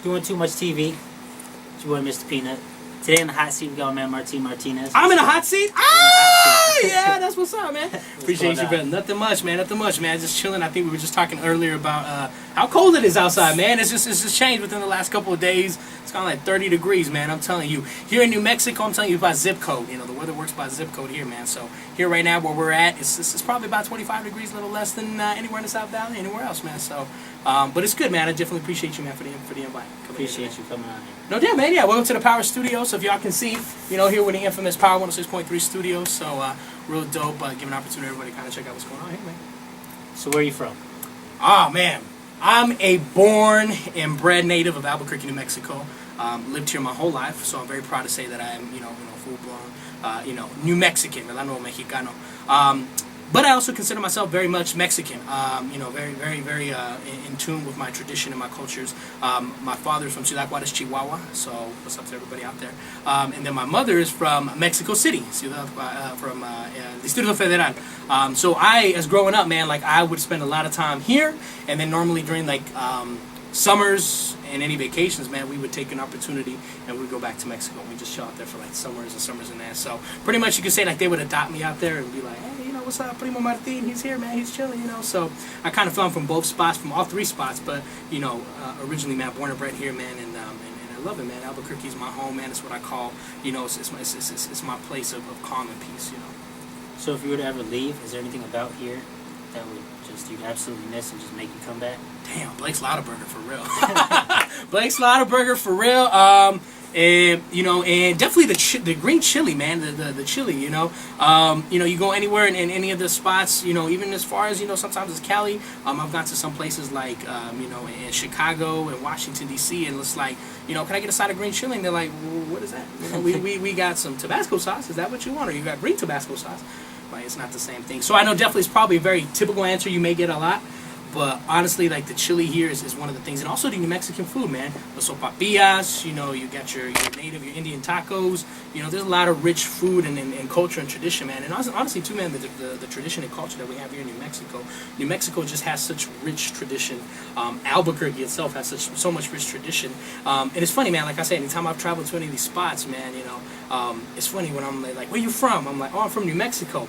DoinIIMuch.TV. It's your boy, Mr. Peanut. Today in the hot seat, we got my man Martin Martinez. I'm in a hot seat? Ah, yeah, that's what's up, man. Appreciate you, brother. Nothing much, man. Just chilling. I think we were just talking earlier about how cold it is outside, man. It's just changed within the last couple of days. It's kind of like 30 degrees, man. I'm telling you. Here in New Mexico, I'm telling you about zip code. You know, the weather works by zip code here, man. So here right now where we're at, it's probably about 25 degrees, a little less than anywhere in the South Valley, anywhere else, man. So, but it's good, man. I definitely appreciate you, man, for the invite. Appreciate you coming on here. No doubt, man. Yeah, welcome to the Power Studio. So if y'all can see, you know, here with the infamous Power 106.3 Studios. So real dope. Give an opportunity to everybody to kind of check out what's going on here, man. So where are you from? Oh, man. I'm a born and bred native of Albuquerque, New Mexico. Lived here my whole life, so I'm very proud to say that I am, full-blown, New Mexican, Milano Mexicano. But I also consider myself very much Mexican, very in tune with my tradition and my cultures. My father is from Ciudad Juarez, Chihuahua, so what's up to everybody out there. And then my mother is from Mexico City, from Distrito Federal. So I, as growing up, man, like I would spend a lot of time here, and then normally during like summers and any vacations, man, we would take an opportunity and we'd go back to Mexico. We just chill out there for like summers and that. So pretty much you could say like they would adopt me out there and be like, hey, what's up, Primo Martin? He's here, man. He's chilling, So I kind of film from both spots, from all three spots. But originally, man, born and bred here, man, and I love it, man. Albuquerque's my home, man. It's what I call, it's my place of calm and peace, So if you were to ever leave, is there anything about here that would you'd absolutely miss and just make you come back? Damn, Blake's Lauderburger for real. Blake's Lauderburger for real. And definitely the green chili, man. The chili, you go anywhere in any of the spots, even as far as sometimes it's Cali. I've gone to some places like in Chicago and Washington D.C. and it's like, can I get a side of green chili? And they're like, well, what is that? We got some Tabasco sauce. Is that what you want? Or you got green Tabasco sauce? Right, it's not the same thing. So I know definitely it's probably a very typical answer you may get a lot. But honestly, like the chili here is one of the things. And also the New Mexican food, man. The sopapillas, you got your native, your Indian tacos. There's a lot of rich food and culture and tradition, man. And honestly, too, man, the tradition and culture that we have here in New Mexico. New Mexico just has such rich tradition. Albuquerque itself has so much rich tradition. And it's funny, man, like I said, anytime I've traveled to any of these spots, man, it's funny when I'm like, where you from? I'm like, oh, I'm from New Mexico.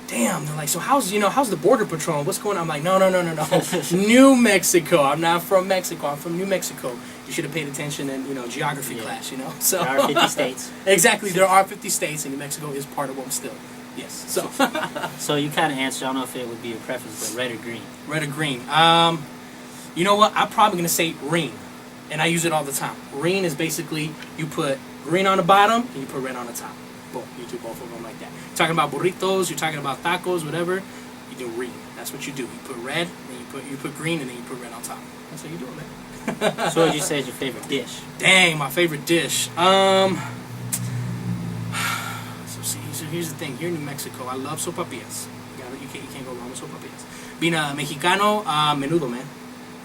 Damn, they're like, so how's the border patrol? What's going on? I'm like, no. New Mexico. I'm not from Mexico. I'm from New Mexico. You should have paid attention in, geography class, So there are 50 states. Exactly, there are 50 states, and New Mexico is part of them still. Yes. So so you kind of answered, I don't know if it would be your preference, but red or green? Red or green? You know what? I'm probably going to say green, and I use it all the time. Green is basically you put green on the bottom, and you put red on the top. Boom, you do both of them like that. You're talking about burritos, you're talking about tacos, whatever, you do green. That's what you do. You put red, then you put green, and then you put red on top. That's how you do it, man. So what would you say is your favorite dish? Dang, my favorite dish. So here's the thing. Here in New Mexico, I love sopapillas. You can't go wrong with sopapillas. Being a Mexicano, menudo, man.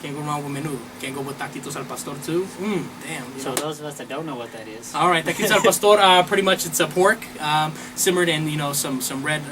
Can't go wrong with menudo. Can't go with taquitos al pastor too. Damn. So those of us that don't know what that is. All right, taquitos al pastor. Pretty much it's a pork simmered in some red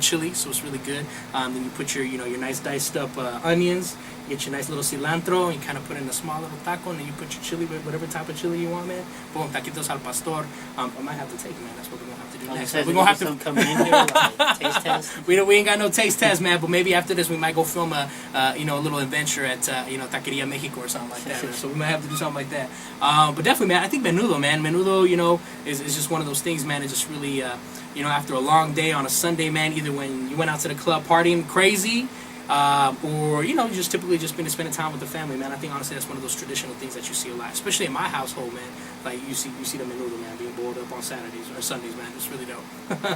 chili, so it's really good. Then you put your your nice diced up onions. You get your nice little cilantro, and you kind of put in a small little taco, and then you put your chili, whatever type of chili you want, man. Boom, taquitos al pastor. I might have to take it, man. That's what we're gonna have to do next. We're gonna have to coming in here, like, taste test. We ain't got no taste test, man. But maybe after this, we might go film a little adventure at Taqueria Mexico or something like that. Man. So we might have to do something like that. But definitely, man. I think menudo, man. Menudo, is just one of those things, man. It just really, after a long day on a Sunday, man. Either when you went out to the club partying crazy. Or you just typically just been spending time with the family, man. I think honestly that's one of those traditional things that you see a lot, especially in my household, man. Like you see the menudo, man, being boiled up on Saturdays or Sundays, man. It's really dope.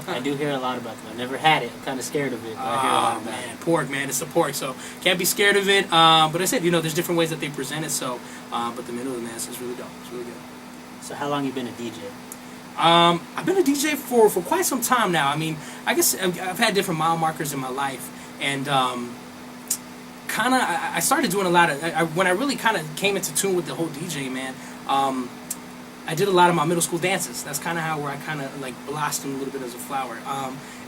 I do hear a lot about them. I've never had it. I'm kind of scared of it. But I hear a lot about it. Pork, man. It's a pork, so can't be scared of it. But I said, there's different ways that they present it. So, but the menudo, man, is really dope. It's really good. So how long you been a DJ? I've been a DJ for quite some time now. I mean, I guess I've had different mile markers in my life, and I started doing a lot of when I really kind of came into tune with the whole DJ, man. I did a lot of my middle school dances. That's kind of how where I kind of like blossomed a little bit as a flower.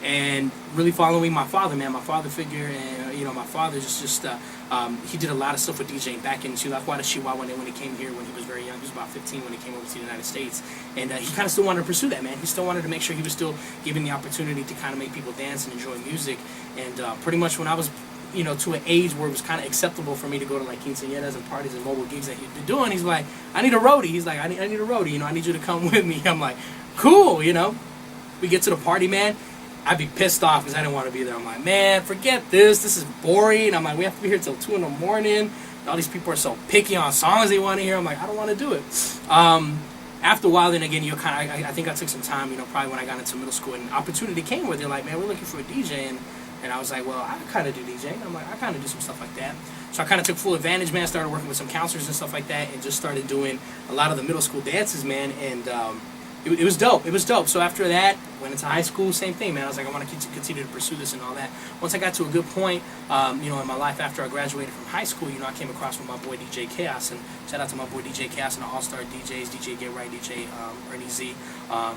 And really following my father, man, my father figure, and my father he did a lot of stuff with DJing back in Chihuahua when he came here when he was very young. He was about 15 when he came over to the United States, and he kind of still wanted to pursue that, man. He still wanted to make sure he was still given the opportunity to kind of make people dance and enjoy music. And pretty much when I was to an age where it was kind of acceptable for me to go to like quinceañeras and parties and mobile gigs that he'd been doing, he's like, I need a roadie. He's like, I need a roadie. I need you to come with me. I'm like, cool. We get to the party, man. I'd be pissed off because I didn't want to be there. I'm like, man, forget this. This is boring. I'm like, we have to be here till 2 in the morning. All these people are so picky on songs they want to hear. I'm like, I don't want to do it. After a while, then again, I think I took some time, probably when I got into middle school, and an opportunity came where they're like, man, we're looking for a DJ, and I was like, well, I kind of do DJing. I'm like, I kind of do some stuff like that. So I kind of took full advantage, man. Started working with some counselors and stuff like that, and just started doing a lot of the middle school dances, man. And it was dope. It was dope. So after that, went into high school, same thing, man. I was like, I want to continue to pursue this and all that. Once I got to a good point, in my life after I graduated from high school, I came across with my boy DJ Chaos, and shout out to my boy DJ Chaos and the All-Star DJs, DJ Get Right, DJ Ernie Z,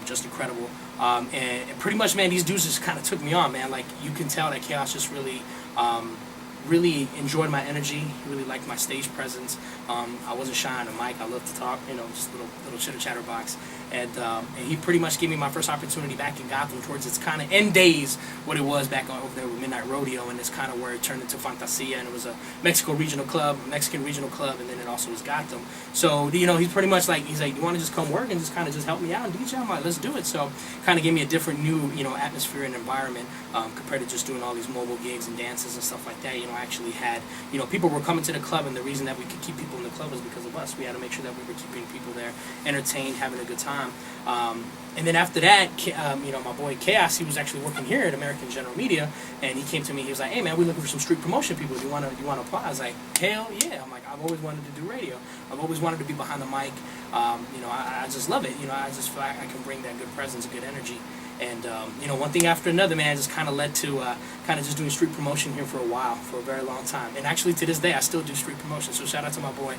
just incredible. And pretty much, man, these dudes just kind of took me on, man. Like, you can tell that Chaos just really enjoyed my energy. He really liked my stage presence. I wasn't shy on the mic. I love to talk, just little chitter chatter box. And he pretty much gave me my first opportunity back in Gotham towards its kind of end days, what it was back over there with Midnight Rodeo, and it's kind of where it turned into Fantasia, and it was a Mexican regional club, and then it also was Gotham. So, he's pretty much like, he's like, you want to just come work and just kind of just help me out and DJ? I'm like, let's do it. So, kind of gave me a different new, atmosphere and environment compared to just doing all these mobile gigs and dances and stuff like that. I actually had, people were coming to the club, and the reason that we could keep people in the club was because of us. We had to make sure that we were keeping people there, entertained, having a good time. And then after that, my boy Chaos, he was actually working here at American General Media, and he came to me. He was like, "Hey man, we're looking for some street promotion people. Do you want to apply?" I was like, "Hell yeah!" I'm like, "I've always wanted to do radio. I've always wanted to be behind the mic. I just love it. I just feel like I can bring that good presence, good energy." And, one thing after another, man, just kind of led to kind of just doing street promotion here for a while, for a very long time. And actually, to this day, I still do street promotion. So shout out to my boy,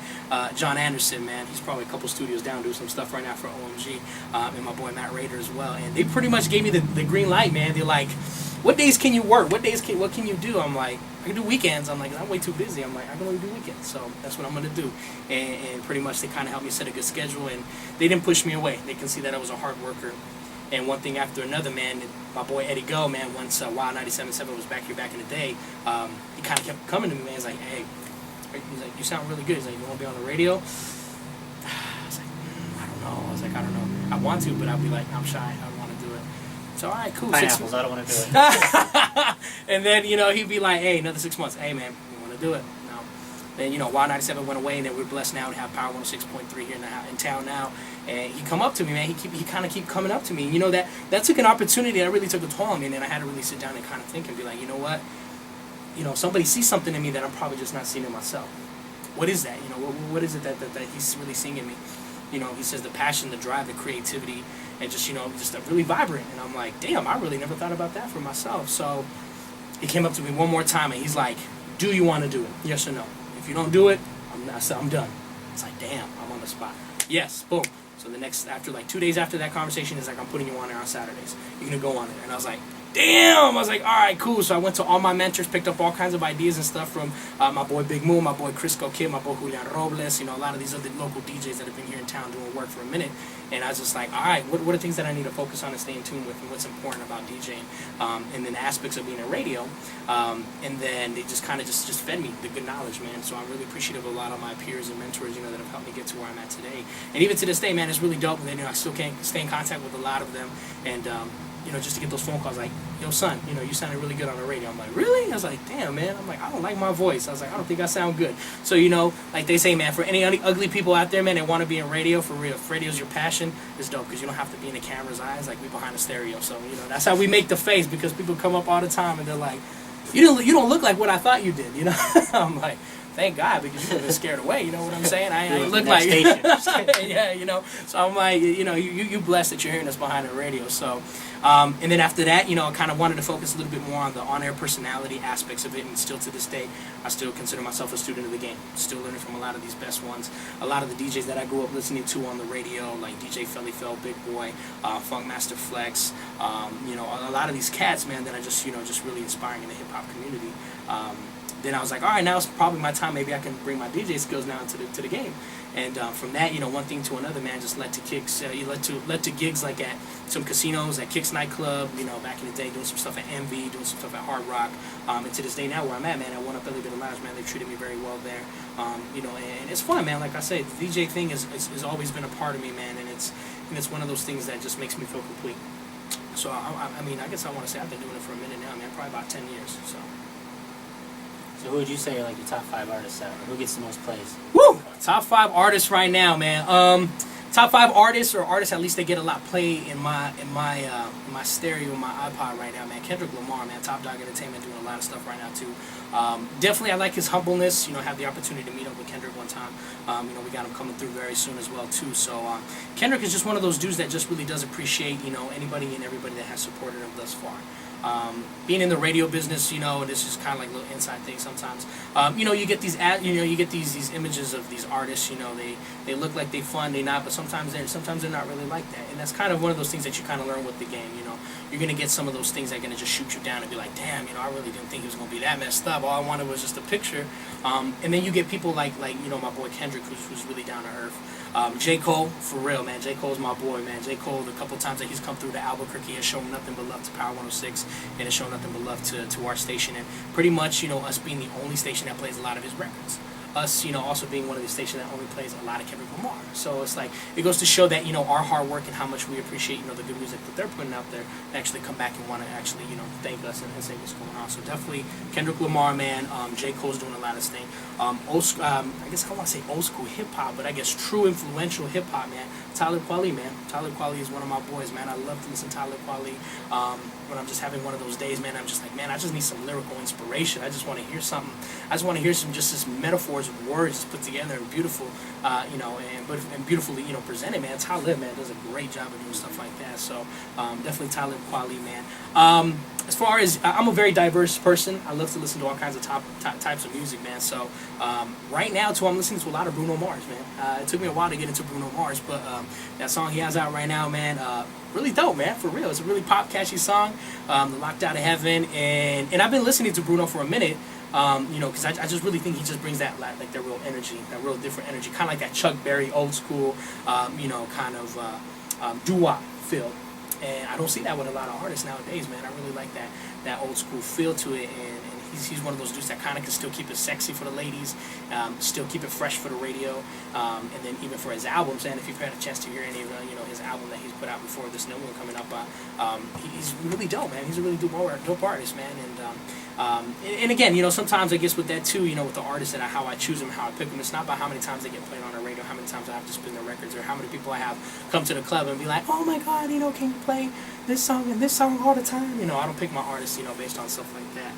John Anderson, man. He's probably a couple studios down doing some stuff right now for OMG. And my boy, Matt Rader, as well. And they pretty much gave me the green light, man. They're like, what days can you work? What can you do? I'm like, I can do weekends. I'm like, I'm way too busy. I'm like, I can only do weekends. So that's what I'm going to do. And pretty much they kind of helped me set a good schedule. And they didn't push me away. They can see that I was a hard worker. And one thing after another, man, my boy Eddie Go, man, once Wild 97.7 was back here back in the day, he kind of kept coming to me, man. He's like, hey, he's like, you sound really good. He's like, you want to be on the radio? I was like, I don't know. I was like, I don't know. I want to, but I'll be like, I'm shy. I don't want to do it. So, all right, cool. Pineapples, I don't want to do it. And then, he'd be like, hey, another 6 months. Hey, man, you want to do it? No. Then, Wild 97 went away, and then we're blessed now to have Power 106.3 here in town now. And he come up to me, man. He kind of keep coming up to me. That took an opportunity that really took a toll on me, and then I had to really sit down and kind of think and be like, you know what? Somebody sees something in me that I'm probably just not seeing in myself. What is that? What is it that he's really seeing in me? He says the passion, the drive, the creativity, and just really vibrant. And I'm like, damn, I really never thought about that for myself. So he came up to me one more time, and he's like, do you want to do it? Yes or no? If you don't do it, I'm done. It's like, damn, I'm on the spot. Yes, boom. So after like 2 days after that conversation, he's like, I'm putting you on there on Saturdays. You're going to go on there. And I was like, damn! I was like, all right, cool. So I went to all my mentors, picked up all kinds of ideas and stuff from my boy Big Moon, my boy Crisco Kid, my boy Julian Robles, a lot of these other local DJs that have been here in town doing work for a minute. And I was just like, all right, what are things that I need to focus on and stay in tune with, and what's important about DJing, and then aspects of being a radio. And then they just kind of just fed me the good knowledge, man. So I'm really appreciative of a lot of my peers and mentors, that have helped me get to where I'm at today. And even to this day, man, it's really dope. And I still can't stay in contact with a lot of them. And just to get those phone calls like, yo, son, you sounded really good on the radio. I'm like, really? I was like, damn, man. I'm like, I don't like my voice. I was like, I don't think I sound good. So, like they say, man, for any ugly people out there, man, that want to be in radio, for real, if radio's your passion, it's dope, because you don't have to be in the camera's eyes, like we behind the stereo. So, that's how we make the face, because people come up all the time and they're like, you don't look like what I thought you did, I'm like, thank God, because you would have been scared away. You know what I'm saying? I You're look the like, next station. yeah, you know. So I'm like, you know, you blessed that you're hearing us behind the radio. So, and then after that, you know, I kind of wanted to focus a little bit more on the on-air personality aspects of it, and still to this day, I still consider myself a student of the game. Still learning from a lot of these best ones. A lot of the DJs that I grew up listening to on the radio, like DJ Felly Fel, Big Boy, Funk Master Flex, you know, a lot of these cats, man, that are just, you know, just really inspiring in the hip-hop community. Then I was like, all right, now it's probably my time. Maybe I can bring my DJ skills now to the game. And from that, you know, one thing to another, man, just led to kicks. Led to gigs like at some casinos, at Kicks nightclub. You know, back in the day, doing some stuff at Envy, doing some stuff at Hard Rock. And to this day now, where I'm at, man, at One Up Elevator Lounge, man, they treated me very well there. You know, and it's fun, man. Like I say, the DJ thing has always been a part of me, man, and it's one of those things that just makes me feel complete. So I mean, I guess I want to say I've been doing it for a minute now, man, probably about 10 years. So who would you say are like your top 5 artists out? Who gets the most plays? Woo! Top 5 artists right now, man. Top 5 artists, or artists at least that get a lot play in my stereo, my iPod right now, man. Kendrick Lamar, man. Top Dog Entertainment doing a lot of stuff right now too. Definitely, I like his humbleness. You know, have the opportunity to meet up with Kendrick one time. You know, we got him coming through very soon as well too. So Kendrick is just one of those dudes that just really does appreciate, you know, anybody and everybody that has supported him thus far. Being in the radio business, you know, this is kind of like a little inside thing sometimes. You know, you get these these images of these artists. You know, they look like they fun, they not, but sometimes they're not really like that. And that's kind of one of those things that you kind of learn with the game. You know, you're gonna get some of those things that are gonna just shoot you down and be like, damn, you know, I really didn't think he was gonna be that messed up. All I wanted was just a picture. And then you get people like you know, my boy Kendrick, who's really down to earth. J. Cole, for real, man. J. Cole's my boy, man. J. Cole, the couple times that he's come through to Albuquerque, has shown nothing but love to Power 106, and has shown nothing but love to our station. And pretty much, you know, us being the only station that plays a lot of his records. Us, you know, also being one of the stations that only plays a lot of Kendrick Lamar. So it's like, it goes to show that, you know, our hard work and how much we appreciate, you know, the good music that they're putting out there, and actually come back and want to actually, you know, thank us and say what's going on. So definitely Kendrick Lamar, man. J. Cole's doing a lot of things. I guess I want to say old school hip hop, but I guess true influential hip hop, man. Talib Kweli, man. Talib Kweli is one of my boys, man. I love to listen to Talib Kweli. When I'm just having one of those days, man, I'm just like, man, I just need some lyrical inspiration. I just want to hear something. I just want to hear some just this metaphors of words put together and beautiful, you know, and beautifully, you know, presented, man. Talib, man, does a great job of doing stuff like that. So definitely Talib Kweli, man. As far as, I'm a very diverse person. I love to listen to all kinds of types of music, man. So right now, too, I'm listening to a lot of Bruno Mars, man. It took me a while to get into Bruno Mars, but that song he has out right now, man, really dope, man, for real. It's a really pop, catchy song, Locked Out of Heaven, and I've been listening to Bruno for a minute, you know, because I just really think he just brings that, like, that real energy, that real different energy, kind of like that Chuck Berry, old school, you know, kind of doo-wop feel. And I don't see that with a lot of artists nowadays, man. I really like that old school feel to it, and he's one of those dudes that kind of can still keep it sexy for the ladies, still keep it fresh for the radio, and then even for his albums. And if you've had a chance to hear any of you know, his album that he's put out before this new one coming up, he's really dope, man. He's a really dope artist, man. And again, you know, sometimes I guess with that too, you know, with the artists and how I choose them, how I pick them, it's not about how many times they get played on the radio, how many times I have to spin their records, or how many people I have come to the club and be like, oh my God, you know, can you play this song and this song all the time? You know, I don't pick my artists, you know, based on stuff like that.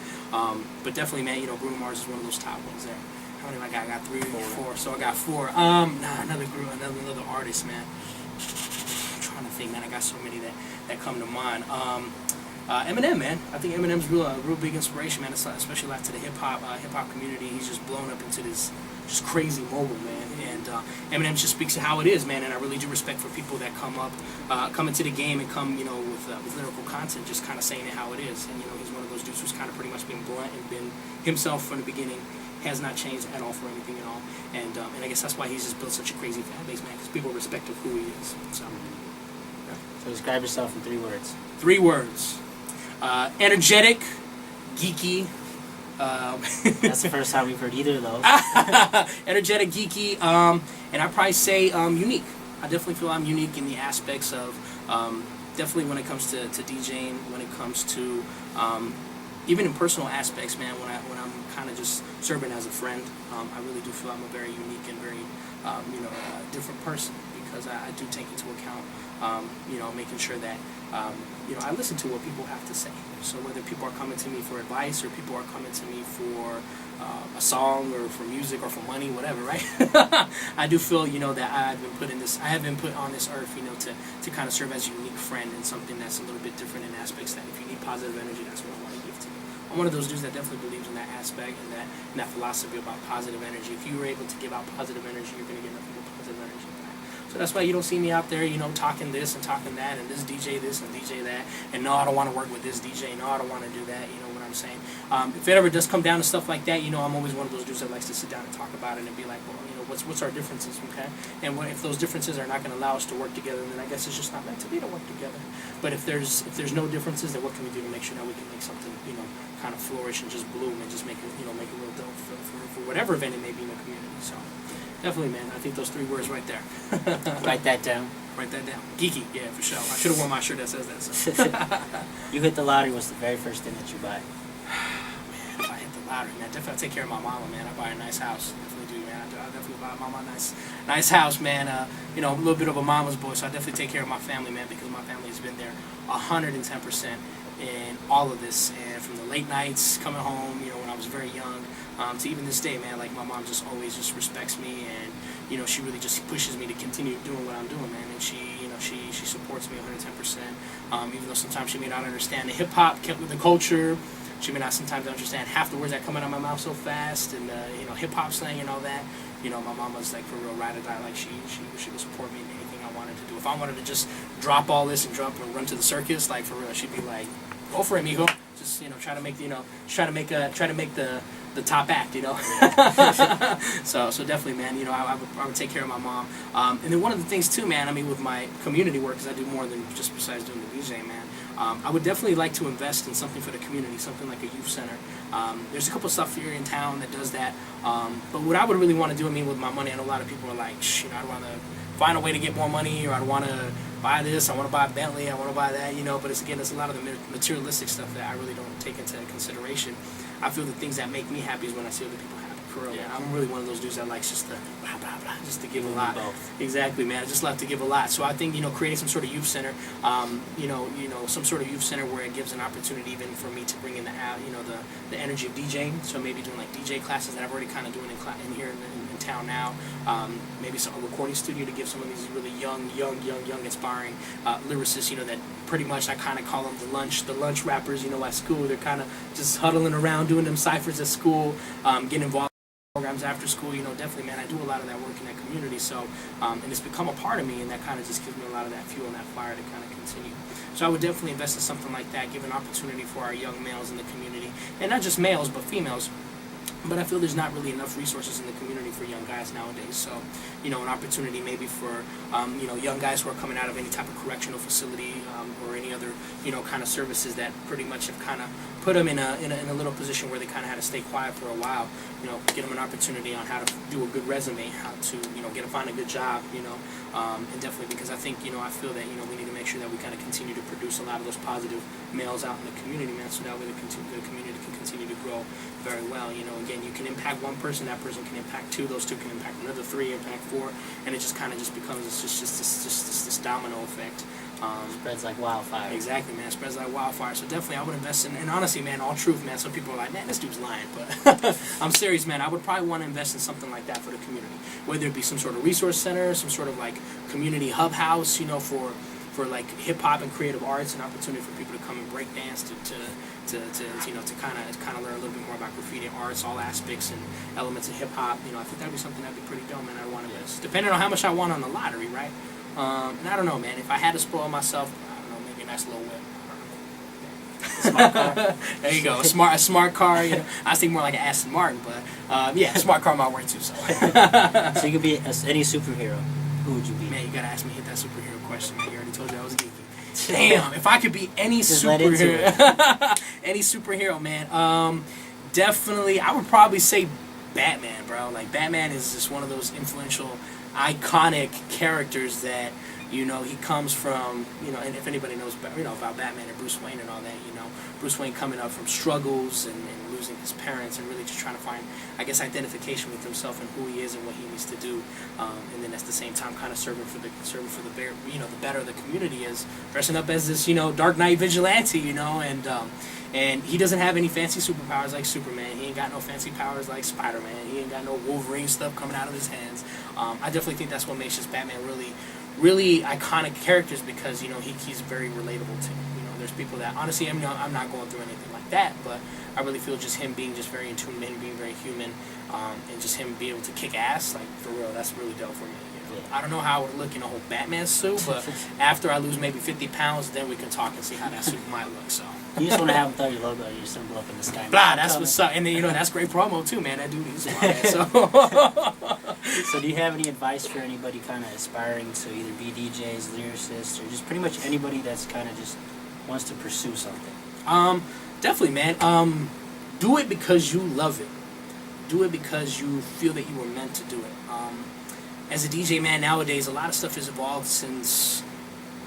But definitely, man, you know, Bruno Mars is one of those top ones there. How many I got? 3 or 4. So I got 4. Another artist, man. I'm trying to think, man. I got so many that come to mind. Eminem, man. I think Eminem's a real big inspiration, man. Especially after the hip hop community. He's just blown up into this just crazy mogul, man. And Eminem just speaks to how it is, man. And I really do respect for people that come into the game and come, you know, with lyrical content, just kind of saying it how it is. And you know, he's one of those dudes who's kind of pretty much been blunt and been himself from the beginning. Has not changed at all for anything at all. And I guess that's why he's just built such a crazy fan base, man. Because people respect who he is. So. Yeah. So describe yourself in 3 words. 3 words. Energetic, geeky. That's the first time we've heard either of those. Energetic, geeky, and I'd probably say unique. I definitely feel I'm unique in the aspects of, definitely when it comes to DJing, when it comes to, even in personal aspects, man, when I'm kind of just serving as a friend, I really do feel I'm a very unique and very, you know, different person. because I do take into account, you know, making sure that, you know, I listen to what people have to say. So whether people are coming to me for advice or people are coming to me for a song or for music or for money, whatever, right? I do feel, you know, that I have been put on this earth, you know, to kind of serve as a unique friend and something that's a little bit different in aspects that if you need positive energy, that's what I want to give to you. I'm one of those dudes that definitely believes in that aspect and that philosophy about positive energy. If you were able to give out positive energy, you're going to get nothing but positive energy back. So that's why you don't see me out there, you know, talking this and talking that and this DJ this and DJ that. And no, I don't want to work with this DJ. No, I don't want to do that. You know what I'm saying? If it ever does come down to stuff like that, you know, I'm always one of those dudes that likes to sit down and talk about it and be like, well, you know, what's our differences, okay? And if those differences are not going to allow us to work together, then I guess it's just not meant to be to work together. But if there's no differences, then what can we do to make sure that we can make something, you know, kind of flourish and just bloom and just make it, you know, make a real dough for whatever event it may be in the community. So definitely, man, I think those 3 words right there. Write that down. Write that down. Geeky, yeah, for sure. I should have worn my shirt that says that. So. You hit the lottery. What's the very first thing that you buy? Man, if I hit the lottery, man, definitely take care of my mama, man. I buy a nice house. Definitely do, man. I definitely buy mama a nice house, man. You know, a little bit of a mama's boy, so I definitely take care of my family, man, because my family has been there 110% in all of this, and from the late nights coming home, you know, when I was very young, to even this day, man, like my mom just always just respects me, and you know, she really just pushes me to continue doing what I'm doing, man, and she, you know, she supports me 110%, even though sometimes she may not understand the hip hop, the culture. She may not sometimes understand half the words that come out of my mouth so fast, and you know, hip hop slang and all that. You know, my mom was like for real ride or die. Like she would support me in anything I wanted to do. If I wanted to just drop all this and run to the circus, like for real, she'd be like, "Go for it, mijo." Just, you know, try to make the top act, you know. so definitely, man, you know, I would take care of my mom. And then one of the things too, man, I mean, with my community work, because I do more than just besides doing the DJ, man. I would definitely like to invest in something for the community, something like a youth center. There's a couple stuff here in town that does that. But what I would really want to do, I mean, with my money, I know a lot of people are like, you know, I want to find a way to get more money, or I want to buy this, I want to buy a Bentley, I want to buy that, you know. But it's a lot of the materialistic stuff that I really don't take into consideration. I feel the things that make me happy is when I see other people happy. For real, man. I'm really one of those dudes that likes just to blah, blah, blah, just to give a lot. Exactly, man. I just love to give a lot. So I think, you know, creating some sort of youth center, you know, some sort of youth center where it gives an opportunity even for me to bring in the energy of DJing. So maybe doing like DJ classes that I'm already kind of doing in here in town now. Maybe a recording studio to give some of these really young, inspiring lyricists, you know, that pretty much I kind of call them the lunch rappers, you know, at school. They're kind of just huddling around doing them ciphers at school, getting involved in programs after school, you know. Definitely, man, I do a lot of that work in that community. So, and it's become a part of me, and that kind of just gives me a lot of that fuel and that fire to kind of continue. So I would definitely invest in something like that, give an opportunity for our young males in the community, and not just males, but females. But I feel there's not really enough resources in the community for young guys nowadays. So, you know, an opportunity maybe for, you know, young guys who are coming out of any type of correctional facility or any other, you know, kind of services that pretty much have kind of put them in a little position where they kind of had to stay quiet for a while. You know, get them an opportunity on how to do a good resume, how to, you know, find a good job, you know, and definitely because I think, you know, I feel that, you know, we need to make sure that we kind of continue to produce a lot of those positive males out in the community, man, so that way the community can continue to grow very well. You know, again, you can impact one person, that person can impact 2, those 2 can impact another 3, impact 4, and it just kind of becomes this domino effect. Spreads like wildfire. Exactly, man. Spreads like wildfire. So definitely I would invest in, and honestly, man, all truth, man, some people are like, man, this dude's lying, but I'm serious, man. I would probably want to invest in something like that for the community, whether it be some sort of resource center, some sort of like community hub house, you know, for like hip hop and creative arts, an opportunity for people to come and break dance, to you know, to kind of learn a little bit more about graffiti arts, all aspects and elements of hip hop. You know, I think that'd be something that'd be pretty dope, man. I want to invest, depending on how much I want on the lottery, right? And I don't know, man. If I had to spoil myself, I don't know, maybe a nice little whip. Smart car. There you go, a smart car. You know, I was thinking more like an Aston Martin, but yeah, a smart car might work too. So. So you could be any superhero. Who would you be? Man, you gotta ask me hit that superhero question, man. You already told you I was geeky. Damn, if I could be any Just let into superhero, any superhero, man. Definitely, I would probably say Batman, bro. Like Batman is just one of those influential, iconic characters that, you know, he comes from, you know, and if anybody knows, you know, about Batman and Bruce Wayne and all that, you know, Bruce Wayne coming up from struggles and losing his parents and really just trying to find, I guess, identification with himself and who he is and what he needs to do, and then at the same time kind of serving for the the better the community is, dressing up as this Dark Knight vigilante, and he doesn't have any fancy superpowers like Superman. He ain't got no fancy powers like Spider-Man. He ain't got no Wolverine stuff coming out of his hands. I definitely think that's what makes this Batman really iconic characters, because he's very relatable to. There's people that honestly, I'm not going through anything like that, but I really feel just him being just very in tune, him being very human, and just him being able to kick ass, like, for real, that's really dope for me. I don't know how I would look in a whole Batman suit, but after I lose maybe 50 pounds, then we can talk and see how that suit might look. So you just want to have him throw your logo, your symbol up in the sky. Blah, that's what's up. And then that's great promo too, man. That dude needs so. So do you have any advice for anybody kind of aspiring to either be DJs, lyricists, or just pretty much anybody that's kind of just wants to pursue something? Definitely, man. Do it because you love it. Do it because you feel that you were meant to do it. As a DJ, man, nowadays a lot of stuff has evolved since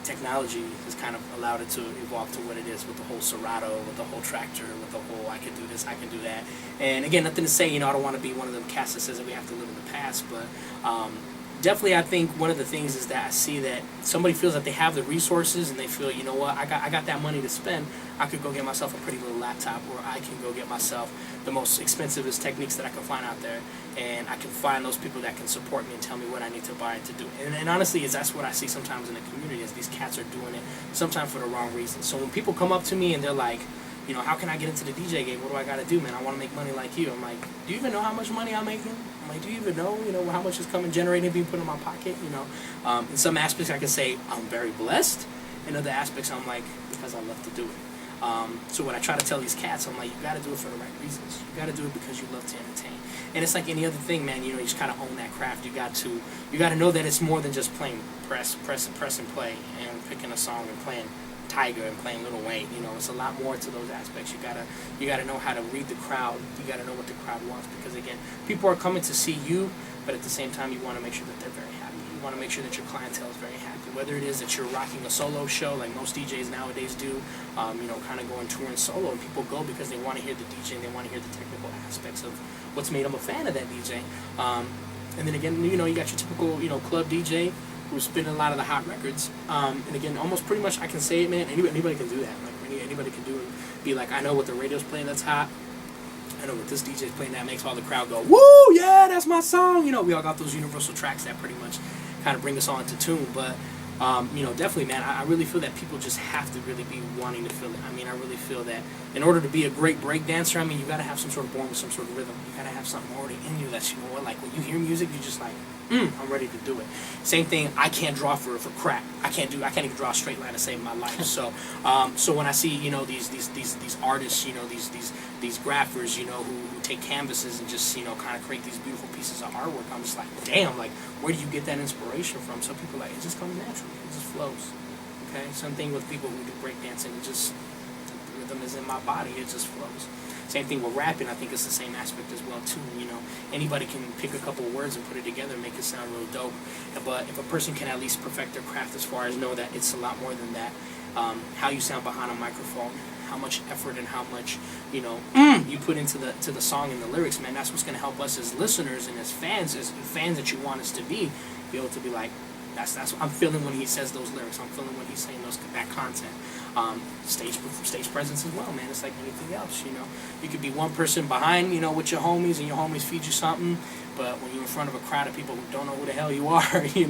technology has kind of allowed it to evolve to what it is, with the whole Serato, with the whole tractor, with the whole I can do this, I can do that. And again, nothing to say, I don't want to be one of them cats that says that we have to live in the past, but definitely I think one of the things is that I see that somebody feels that they have the resources and they feel, you know what, I got that money to spend. I could go get myself a pretty little laptop, or I can go get myself the most expensivest techniques that I can find out there, and I can find those people that can support me and tell me what I need to buy to do it. And honestly, that's what I see sometimes in the community, is these cats are doing it sometimes for the wrong reasons. So when people come up to me and they're like, how can I get into the DJ game? What do I got to do, man? I want to make money like you. I'm like, do you even know how much money I'm making? I'm like, do you even know, how much is coming, generating, being put in my pocket? In some aspects I can say I'm very blessed. In other aspects I'm like, because I love to do it. So when I try to tell these cats, I'm like, you got to do it for the right reasons. You got to do it because you love to entertain. And it's like any other thing, man. You just kind of own that craft. You got to know that it's more than just playing press and play and picking a song and playing Tiger and playing Lil Wayne. It's a lot more to those aspects. You gotta know how to read the crowd. You gotta know what the crowd wants, because again, people are coming to see you, but at the same time, you want to make sure that they're very happy. You want to make sure that your clientele is very happy. Whether it is that you're rocking a solo show like most DJs nowadays do, kind of going touring solo, and people go because they want to hear the DJ and they want to hear the technical aspects of what's made them a fan of that DJ. And then again, you got your typical, club DJ who's spinning a lot of the hot records. And again, almost pretty much I can say it, man, anybody can do that. Like anybody can do it. Be like, I know what the radio's playing that's hot. I know what this DJ's playing that makes all the crowd go, woo, yeah, that's my song. We all got those universal tracks that pretty much kind of bring us all into tune. But definitely, man, I really feel that people just have to really be wanting to feel it. I really feel that in order to be a great break dancer, you got to have some sort of born with some sort of rhythm. You got to have something already in you that's, like when you hear music, you're just like, I'm ready to do it. Same thing, I can't draw for crap. I can't even draw a straight line to save my life. So when I see, these artists, these graphers, who take canvases and just, kind of create these beautiful pieces of artwork, I'm just like, damn, like, where do you get that inspiration from? Some people are like, it just comes naturally. It just flows. Okay? Same thing with people who do breakdancing. It just, the rhythm is in my body. It just flows. Same thing with rapping. I think it's the same aspect as well too. Anybody can pick a couple of words and put it together and make it sound real dope. But if a person can at least perfect their craft as far as know that it's a lot more than that, how you sound behind a microphone, how much effort and how much you put into the song and the lyrics, man, that's what's going to help us as listeners and as fans that you want us to be able to be like, that's what I'm feeling when he says those lyrics. I'm feeling when he's saying that content. Stage presence as well, man. It's like anything else, You could be one person behind, with your homies, and your homies feed you something. But when you're in front of a crowd of people who don't know who the hell you are, you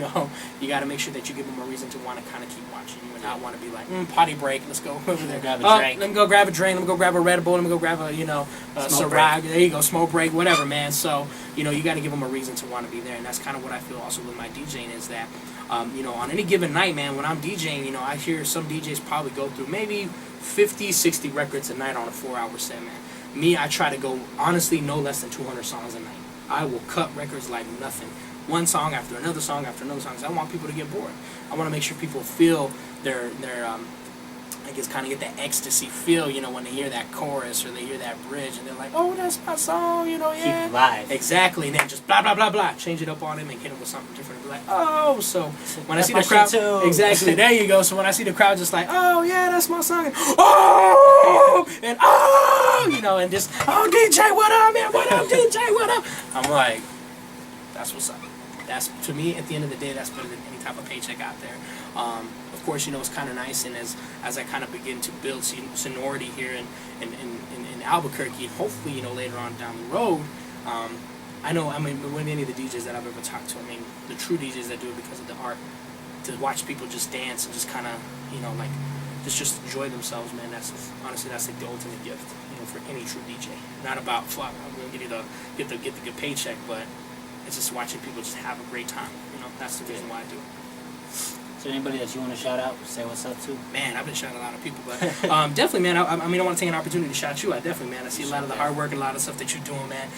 got to make sure that you give them a reason to want to kind of keep watching you and not want to be like, potty break, let's go over there. Grab a drink. Let me go grab a drink. Let me go grab a Red Bull. Let me go grab a, Ciroc. There you go, smoke break, whatever, man. So, you got to give them a reason to want to be there. And that's kind of what I feel also with my DJing is that, on any given night, man, when I'm DJing, I hear some DJs probably go through maybe 50, 60 records a night on a 4-hour set, man. Me, I try to go, honestly, no less than 200 songs a night. I will cut records like nothing. One song after another song after another song. 'Cause I want people to get bored. I want to make sure people feel their I guess kind of get that ecstasy feel, you know, when they hear that chorus or they hear that bridge and they're like, oh, that's my song, you know, yeah. Keep it live. Exactly, and then just blah, blah, blah, blah, change it up on him and hit him with something different and be like, oh, so when I see the crowd, exactly, there you go, so when I see the crowd just like, oh, yeah, that's my song, and oh, and oh, you know, and just, oh, DJ, what up, man, what up, DJ, what up? I'm like, that's what's up. That's, to me, at the end of the day, that's better than any type of paycheck out there. Of course, you know, it's kind of nice, and as I kind of begin to build sonority here in Albuquerque, and hopefully, you know, later on down the road, I know, I mean, with any of the DJs that I've ever talked to, I mean, the true DJs that do it because of the art, to watch people just dance and just kind of, you know, like, just enjoy themselves, man, that's, honestly, that's like the ultimate gift, you know, for any true DJ. Not about, fuck, I'm going to get the good paycheck, but it's just watching people just have a great time, you know, that's the reason why I do it. Is there anybody that you want to shout out, say what's up to? Man, I've been shouting a lot of people, but definitely, man, I mean, I want to take an opportunity to shout you out, definitely, man. I see a lot of the hard work and a lot of stuff that you're doing, man.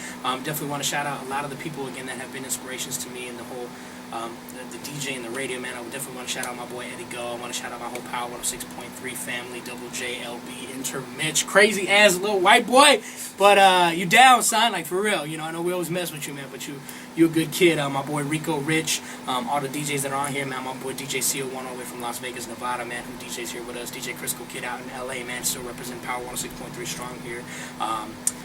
Definitely want to shout out a lot of the people, again, that have been inspirations to me and the whole, the DJ and the radio, man. I would definitely want to shout out my boy Eddie Go. I want to shout out my whole Power 106.3 family, Double JLB, Mitch, crazy ass little white boy. But you down, son, like for real. You know, I know we always mess with you, man, but you're a good kid. My boy Rico Rich, all the DJs that are on here, man. My boy DJ CO1 all the way from Las Vegas, Nevada, man, who DJs here with us. DJ Crisco Kid out in LA, man, still representing Power 106.3 strong here.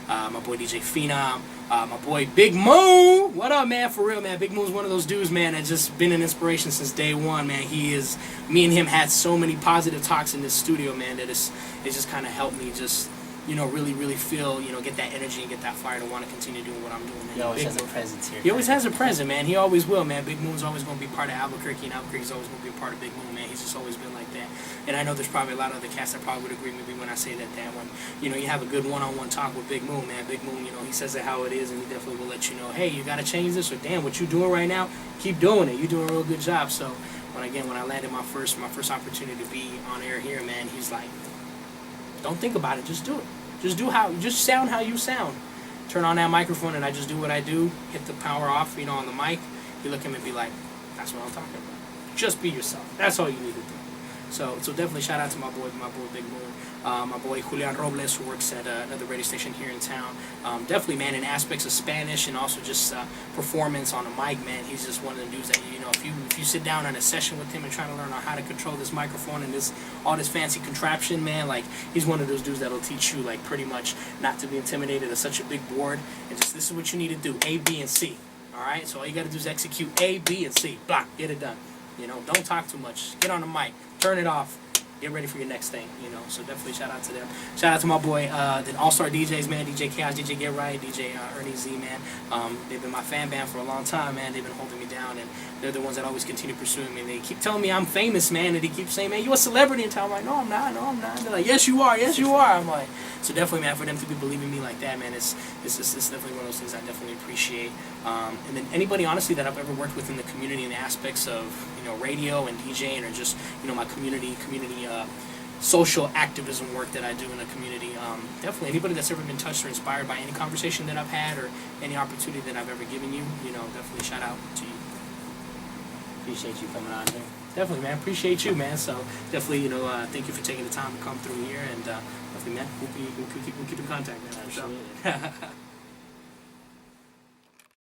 My boy DJ Phenom, my boy Big Moon. What up, man? For real, man. Big Moon's one of those dudes, man, that's just been an inspiration since day one, man. Me and him had so many positive talks in this studio, man, that it's just kind of helped me just, you know, really feel, you know, get that energy and get that fire to want to continue doing what I'm doing, man. He always has a presence here. He always has a presence, man. He always will, man. Big Moon's always going to be part of Albuquerque, and Albuquerque's always going to be a part of Big Moon, man. He's just always been like that. And I know there's probably a lot of other cats that probably would agree with me when I say that when, you know, you have a good one-on-one talk with Big Moon, man. Big Moon, you know, he says it how it is, and he definitely will let you know, hey, you got to change this, or damn, what you doing right now, keep doing it. You're doing a real good job. So, when I landed my first opportunity to be on air here, man, he's like, don't think about it, just do it. Just sound how you sound. Turn on that microphone and I just do what I do, hit the power off, you know, on the mic. You look at him and be like, that's what I'm talking about. Just be yourself. That's all you need to do. So definitely shout out to my boy Big Moon. My boy Julian Robles, who works at another radio station here in town. Definitely, man, in aspects of Spanish and also just performance on the mic, man, he's just one of the dudes that, you know, if you sit down on a session with him and try to learn on how to control this microphone and all this fancy contraption, man, like, he's one of those dudes that'll teach you, like, pretty much not to be intimidated of such a big board, and just, this is what you need to do, A, B, and C. Alright, so all you gotta do is execute A, B, and C. Blah, get it done. You know, don't talk too much. Get on the mic, turn it off, get ready for your next thing, you know. So definitely shout out to them. Shout out to my boy, the All-Star DJs, man, DJ Chaos, DJ Get Right, DJ Ernie Z, man. They've been my fan band for a long time, man. They've been holding me down, and they're the ones that always continue pursuing me. They keep telling me I'm famous, man, and they keep saying, man, you a celebrity in town. I'm like, no, I'm not. They're like, yes, you are. I'm like, so definitely, man, for them to be believing me like that, man, it's definitely one of those things I definitely appreciate. And then anybody, honestly, that I've ever worked with in the community in the aspects of, you know, radio and DJing, or just, you know, my community social activism work that I do in the community. Definitely anybody that's ever been touched or inspired by any conversation that I've had or any opportunity that I've ever given you, you know, definitely shout out to you. Appreciate you coming on here. Definitely, man. Appreciate you, man. So definitely, you know, thank you for taking the time to come through here, and definitely, man, we'll keep in contact, man. Appreciate it.